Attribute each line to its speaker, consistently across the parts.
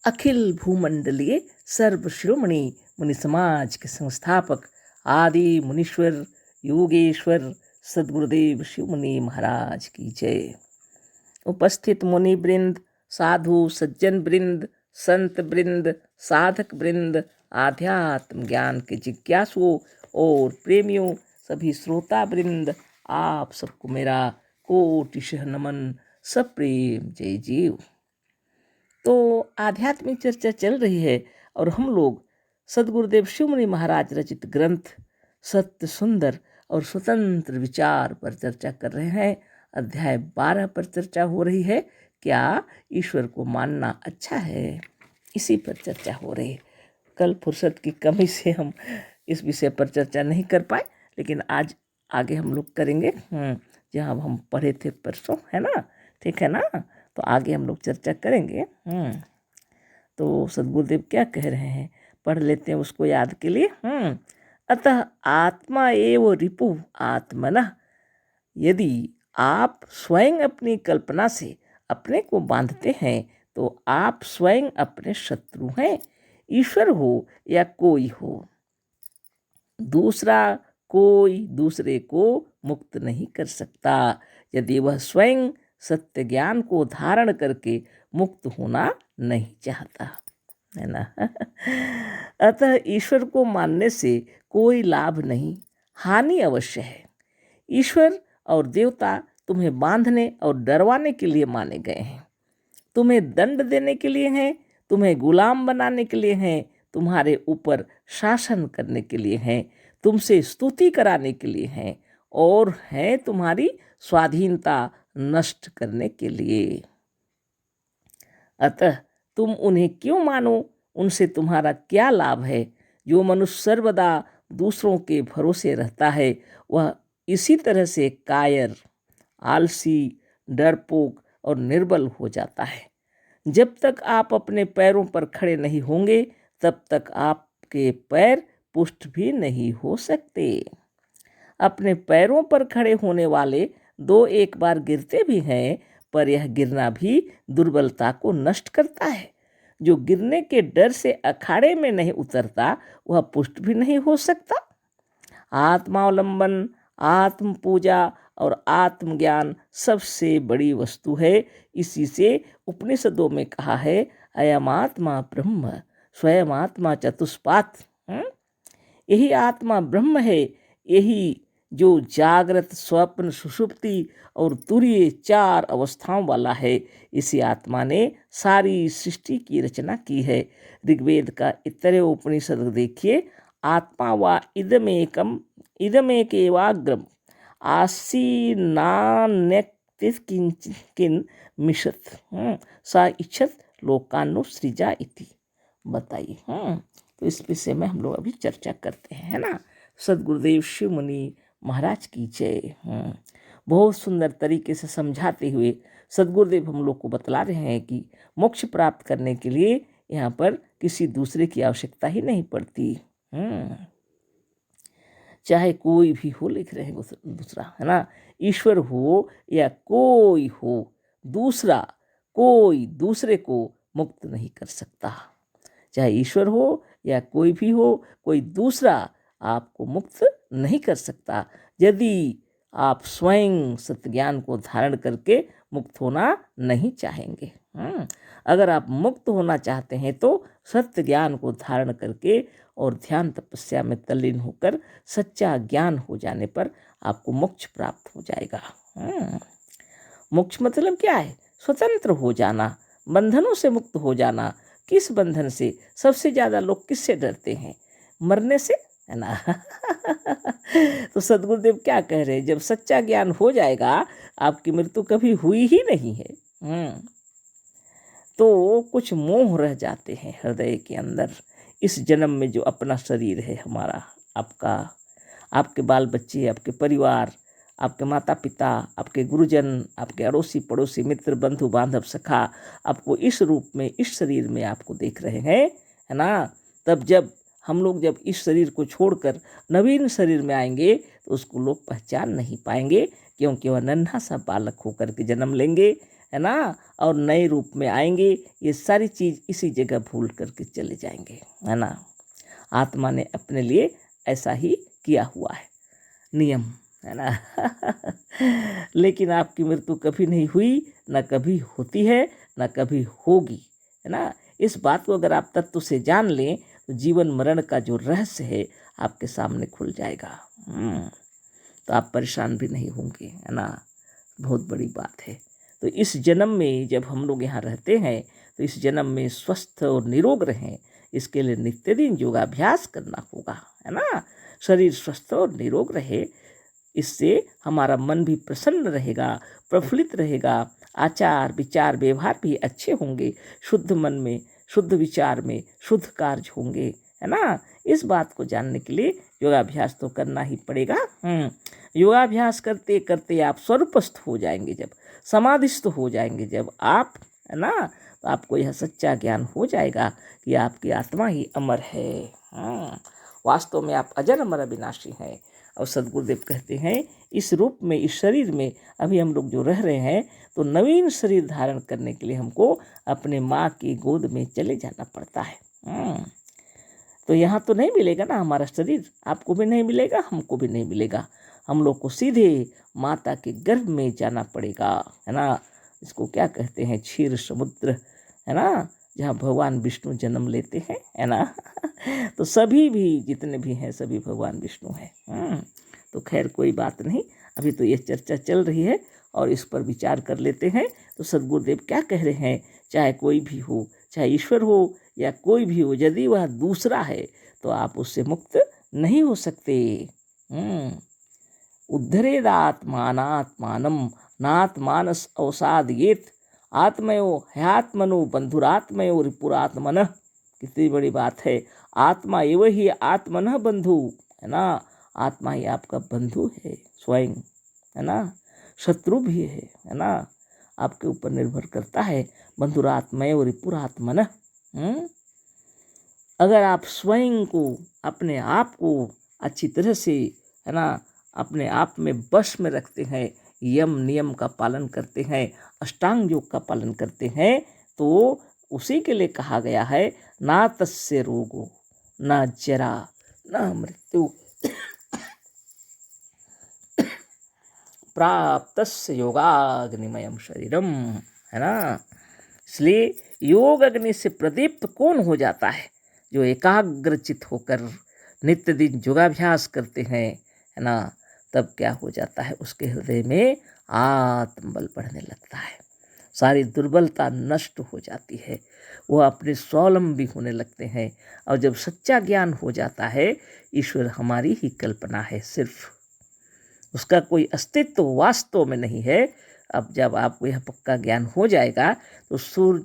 Speaker 1: अखिल भूमंडलीय सर्व शिरोमणि मुनि समाज के संस्थापक आदि मुनीश्वर योगेश्वर सद्गुरुदेव शिव मुनि महाराज की जय। उपस्थित मुनि वृंद, साधु सज्जन वृंद, संत वृंद, साधक वृंद, आध्यात्म ज्ञान के जिज्ञासुओं और प्रेमियों, सभी श्रोता वृंद, आप सबको मेरा कोटिशः नमन, सप्रेम जय जीव। तो आध्यात्मिक चर्चा चल रही है और हम लोग सद्गुरुदेव शिव मुनि महाराज रचित ग्रंथ सत्य सुंदर और स्वतंत्र विचार पर चर्चा कर रहे हैं। अध्याय 12 पर चर्चा हो रही है, क्या ईश्वर को मानना अच्छा है, इसी पर चर्चा हो रही है। कल फुर्सत की कमी से हम इस विषय पर चर्चा नहीं कर पाए, लेकिन आज आगे हम लोग करेंगे जहाँ हम पढ़े थे परसों, है ना, ठीक है ना। तो आगे हम लोग चर्चा करेंगे। तो सद्गुरुदेव क्या कह रहे हैं, पढ़ लेते हैं उसको याद के लिए। अतः आत्मा एव रिपु आत्मनः, यदि आप स्वयं अपनी कल्पना से अपने को बांधते हैं तो आप स्वयं अपने शत्रु हैं। ईश्वर हो या कोई हो, दूसरा कोई दूसरे को मुक्त नहीं कर सकता यदि वह स्वयं सत्य ज्ञान को धारण करके मुक्त होना नहीं चाहता, है ना। अतः ईश्वर को मानने से कोई लाभ नहीं, हानि अवश्य है। ईश्वर और देवता तुम्हें बांधने और डरवाने के लिए माने गए हैं, तुम्हें दंड देने के लिए हैं, तुम्हें गुलाम बनाने के लिए हैं, तुम्हारे ऊपर शासन करने के लिए हैं, तुमसे स्तुति कराने के लिए हैं और हैं तुम्हारी स्वाधीनता नष्ट करने के लिए। अतः तुम उन्हें क्यों मानो, उनसे तुम्हारा क्या लाभ है। जो मनुष्य सर्वदा दूसरों के भरोसे रहता है वह इसी तरह से कायर, आलसी, डरपोक और निर्बल हो जाता है। जब तक आप अपने पैरों पर खड़े नहीं होंगे तब तक आपके पैर पुष्ट भी नहीं हो सकते। अपने पैरों पर खड़े होने वाले दो एक बार गिरते भी हैं, पर यह गिरना भी दुर्बलता को नष्ट करता है। जो गिरने के डर से अखाड़े में नहीं उतरता वह पुष्ट भी नहीं हो सकता। आत्मावलंबन, आत्म पूजा और आत्मज्ञान सबसे बड़ी वस्तु है। इसी से उपनिषदों में कहा है, अयम आत्मा ब्रह्म स्वयं आत्मा चतुष्पात्। यही आत्मा ब्रह्म है, यही जो जागृत, स्वप्न, सुषुप्ति और तुरीय 4 अवस्थाओं वाला है। इसी आत्मा ने सारी सृष्टि की रचना की है। ऋग्वेद का इतरे उपनिषद देखिए, आत्मा व इदमेकम इदमेकेवाग्रम आसीनान्यकिन मिषत सा इच्छत लोकानुसृजा इति। बताइए। तो इस विषय में हम लोग अभी चर्चा करते हैं, है ना। सद्गुरुदेव शिव मुनि महाराज की जय। बहुत सुंदर तरीके से समझाते हुए सद्गुरुदेव हम लोग को बतला रहे हैं कि मोक्ष प्राप्त करने के लिए यहाँ पर किसी दूसरे की आवश्यकता ही नहीं पड़ती। चाहे कोई भी हो, लिख रहे हैं दूसरा, है ना। ईश्वर हो या कोई हो, दूसरा कोई दूसरे को मुक्त नहीं कर सकता। चाहे ईश्वर हो या कोई भी हो, कोई दूसरा आपको मुक्त नहीं कर सकता यदि आप स्वयं सत्य ज्ञान को धारण करके मुक्त होना नहीं चाहेंगे। अगर आप मुक्त होना चाहते हैं तो सत्य ज्ञान को धारण करके और ध्यान तपस्या में तल्लीन होकर सच्चा ज्ञान हो जाने पर आपको मोक्ष प्राप्त हो जाएगा। मोक्ष मतलब क्या है? स्वतंत्र हो जाना, बंधनों से मुक्त हो जाना। किस बंधन से? सबसे ज़्यादा लोग किससे डरते हैं? मरने से, है ना। तो सद्गुरुदेव क्या कह रहे हैं, जब सच्चा ज्ञान हो जाएगा आपकी मृत्यु कभी हुई ही नहीं है। तो कुछ मोह रह जाते हैं हृदय के अंदर। इस जन्म में जो अपना शरीर है हमारा, आपका, आपके बाल बच्चे, आपके परिवार, आपके माता पिता, आपके गुरुजन, आपके अड़ोसी पड़ोसी, मित्र, बंधु बांधव, सखा आपको इस रूप में, इस शरीर में आपको देख रहे हैं, है ना। तब जब हम लोग जब इस शरीर को छोड़कर नवीन शरीर में आएंगे तो उसको लोग पहचान नहीं पाएंगे, क्योंकि वह नन्हा सा बालक होकर के जन्म लेंगे, है ना, और नए रूप में आएंगे। ये सारी चीज़ इसी जगह भूल करके चले जाएंगे, है ना। आत्मा ने अपने लिए ऐसा ही किया हुआ है नियम, है ना। लेकिन आपकी मृत्यु कभी नहीं हुई, न कभी होती है, न कभी होगी, है ना। इस बात को अगर आप तत्व से जान लें तो जीवन मरण का जो रहस्य है आपके सामने खुल जाएगा। तो आप परेशान भी नहीं होंगे, है ना। बहुत बड़ी बात है। तो इस जन्म में जब हम लोग यहाँ रहते हैं तो इस जन्म में स्वस्थ और निरोग रहें, इसके लिए नित्य दिन योगाभ्यास करना होगा, है ना। शरीर स्वस्थ और निरोग रहे, इससे हमारा मन भी प्रसन्न रहेगा, प्रफुल्लित रहेगा, आचार विचार व्यवहार भी अच्छे होंगे, शुद्ध मन में, शुद्ध विचार में शुद्ध कार्य होंगे, है ना। इस बात को जानने के लिए योगाभ्यास तो करना ही पड़ेगा। योगाभ्यास करते करते आप स्वरूपस्थ हो जाएंगे, जब समाधिस्थ हो जाएंगे जब आप, है ना, तो आपको यह सच्चा ज्ञान हो जाएगा कि आपकी आत्मा ही अमर है। वास्तव में आप अजर अमर अविनाशी हैं। और सद्गुरुदेव कहते हैं इस रूप में, इस शरीर में अभी हम लोग जो रह रहे हैं, तो नवीन शरीर धारण करने के लिए हमको अपने माँ की गोद में चले जाना पड़ता है। तो यहाँ तो नहीं मिलेगा ना हमारा शरीर, आपको भी नहीं मिलेगा, हमको भी नहीं मिलेगा। हम लोग को सीधे माता के गर्भ में जाना पड़ेगा, है ना। इसको क्या कहते हैं, क्षीर समुद्र, है ना, जहाँ भगवान विष्णु जन्म लेते हैं, है ना। तो सभी भी जितने भी हैं सभी भगवान विष्णु हैं। तो खैर कोई बात नहीं, अभी तो ये चर्चा चल रही है और इस पर विचार कर लेते हैं। तो सद्गुरुदेव क्या कह रहे हैं, चाहे कोई भी हो, चाहे ईश्वर हो या कोई भी हो, यदि वह दूसरा है तो आप उससे मुक्त नहीं हो सकते। उद्धरेदात्मानात्मानम नात्मानस अवसादयेत आत्मयो ह्यात्मनो बंधुरात्मयो रिपुरात्मनः। कितनी बड़ी बात है। आत्मा एवं ही आत्मनः बंधु, है ना। आत्मा ही आपका बंधु है स्वयं, है ना। शत्रु भी है ना। आपके ऊपर निर्भर करता है। बंधुरात्मयो रिपुरात्मनः। अगर आप स्वयं को, अपने आप को अच्छी तरह से, है ना, अपने आप में वश में रखते हैं, यम नियम का पालन करते हैं, अष्टांग योग का पालन करते हैं, तो उसी के लिए कहा गया है ना तस्य रोगो न जरा न मृत्यु प्राप्तस्य योगाग्निमयम शरीरम, है ना। इसलिए योग अग्नि से प्रदीप्त कौन हो जाता है, जो एकाग्रचित होकर नित्य दिन योगाभ्यास करते हैं, है ना। तब क्या हो जाता है, उसके हृदय में आत्मबल बढ़ने लगता है, सारी दुर्बलता नष्ट हो जाती है, वो अपने स्वावलंबी होने लगते हैं। और जब सच्चा ज्ञान हो जाता है, ईश्वर हमारी ही कल्पना है, सिर्फ उसका कोई अस्तित्व वास्तव में नहीं है। अब जब आपको यह पक्का ज्ञान हो जाएगा तो सूर्य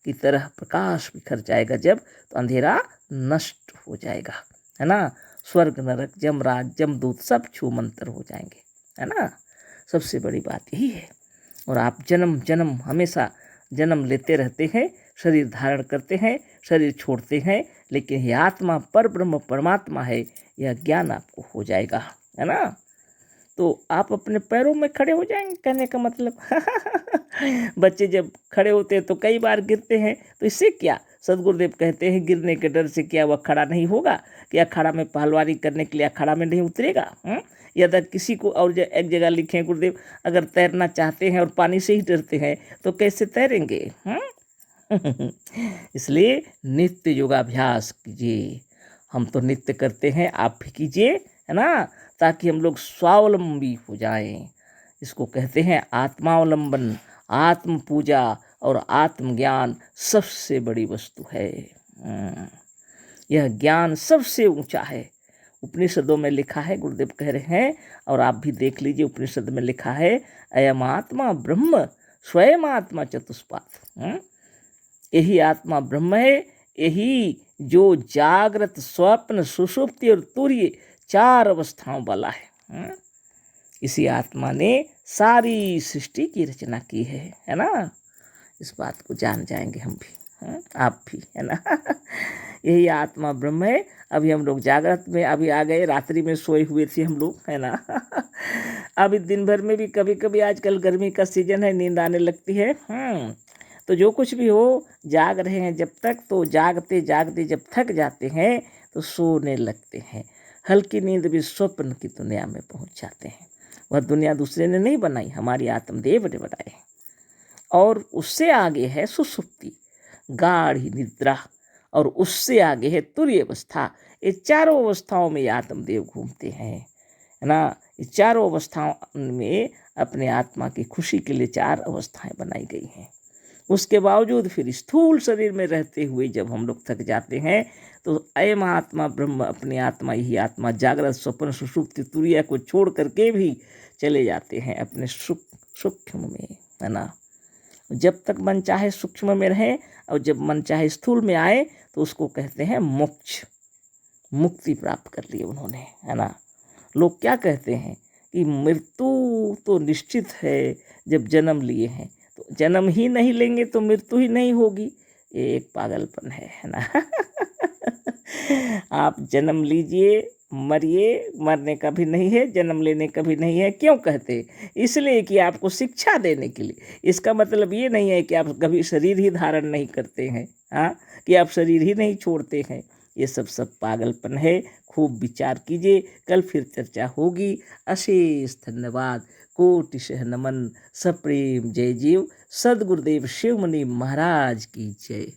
Speaker 1: की तरह प्रकाश बिखर जाएगा जब, तो अंधेरा नष्ट हो जाएगा, है ना। स्वर्ग नरक जमराज जमदूत सब छूमंतर हो जाएंगे, है ना। सबसे बड़ी बात यही है। और आप जन्म जन्म हमेशा जन्म लेते रहते हैं, शरीर धारण करते हैं, शरीर छोड़ते हैं, लेकिन यह आत्मा पर ब्रह्म परमात्मा है, यह ज्ञान आपको हो जाएगा, है ना। तो आप अपने पैरों में खड़े हो जाएंगे, कहने का मतलब। बच्चे जब खड़े होते हैं तो कई बार गिरते हैं, तो इससे क्या, सद्गुरुदेव कहते हैं गिरने के डर से क्या वह खड़ा नहीं होगा, कि अखाड़ा में पहलवानी करने के लिए अखाड़ा में नहीं उतरेगा। यदि किसी को, और एक जगह लिखे हैं गुरुदेव, अगर तैरना चाहते हैं और पानी से ही डरते हैं तो कैसे तैरेंगे। इसलिए नित्य योगाभ्यास कीजिए। हम तो नित्य करते हैं, आप भी कीजिए, है ना, ताकि हम लोग स्वावलंबी हो जाएं। इसको कहते हैं आत्मावलंबन, आत्म पूजा और आत्मज्ञान सबसे बड़ी वस्तु है। यह ज्ञान सबसे ऊंचा है। उपनिषदों में लिखा है, गुरुदेव कह रहे हैं, और आप भी देख लीजिए, उपनिषद में लिखा है अयम आत्मा ब्रह्म स्वयं आत्मा चतुष्पाद। यही आत्मा ब्रह्म है, यही जो जागृत स्वप्न सुषुप्ति और तुर्य 4 अवस्थाओं वाला है। इसी आत्मा ने सारी सृष्टि की रचना की है ना। इस बात को जान जाएंगे हम भी, आप भी, है ना। यही आत्मा ब्रह्म है। अभी हम लोग जागृत में अभी आ गए, रात्रि में सोए हुए थे हम लोग, है ना। अब इस दिन भर में भी कभी कभी, आजकल गर्मी का सीजन है, नींद आने लगती है। तो जो कुछ भी हो, जाग रहे हैं जब तक, तो जागते जागते जब थक जाते हैं तो सोने लगते हैं। हल्की नींद भी स्वप्न की दुनिया में पहुंच जाते हैं। वह दुनिया दूसरे ने नहीं बनाई, हमारी आत्मदेव ने बनाई। और उससे आगे है सुषुप्ति, गाढ़ी निद्रा, और उससे आगे है तुरीय अवस्था। ये चारों अवस्थाओं में आत्मदेव घूमते हैं, है ना। ये चारों अवस्थाओं में अपने आत्मा की खुशी के लिए 4 अवस्थाएं बनाई गई हैं। उसके बावजूद फिर स्थूल शरीर में रहते हुए जब हम लोग थक जाते हैं तो अयम आत्मा ब्रह्म, अपनी आत्मा, यही आत्मा जागृत स्वप्न सुषुप्ति तुरीय को छोड़ करके भी चले जाते हैं अपने सूक्ष्म में, है ना। जब तक मन चाहे सूक्ष्म में रहे और जब मन चाहे स्थूल में आए तो उसको कहते हैं मोक्ष, मुक्ति प्राप्त कर ली उन्होंने, है ना। लोग क्या कहते हैं कि मृत्यु तो निश्चित है, जब जन्म लिए हैं तो जन्म ही नहीं लेंगे तो मृत्यु ही नहीं होगी। ये एक पागलपन है ना। आप जन्म लीजिए, मरिए, मरने का भी नहीं है, जन्म लेने का भी नहीं है। क्यों कहते? इसलिए कि आपको शिक्षा देने के लिए। इसका मतलब ये नहीं है कि आप कभी शरीर ही धारण नहीं करते हैं, हाँ, कि आप शरीर ही नहीं छोड़ते हैं। ये सब पागलपन है। खूब विचार कीजिए, कल फिर चर्चा होगी। अशेष धन्यवाद, कोटिशः नमन, सप्रेम जय जीव। सद्गुरुदेव शिवमुनि महाराज की जय।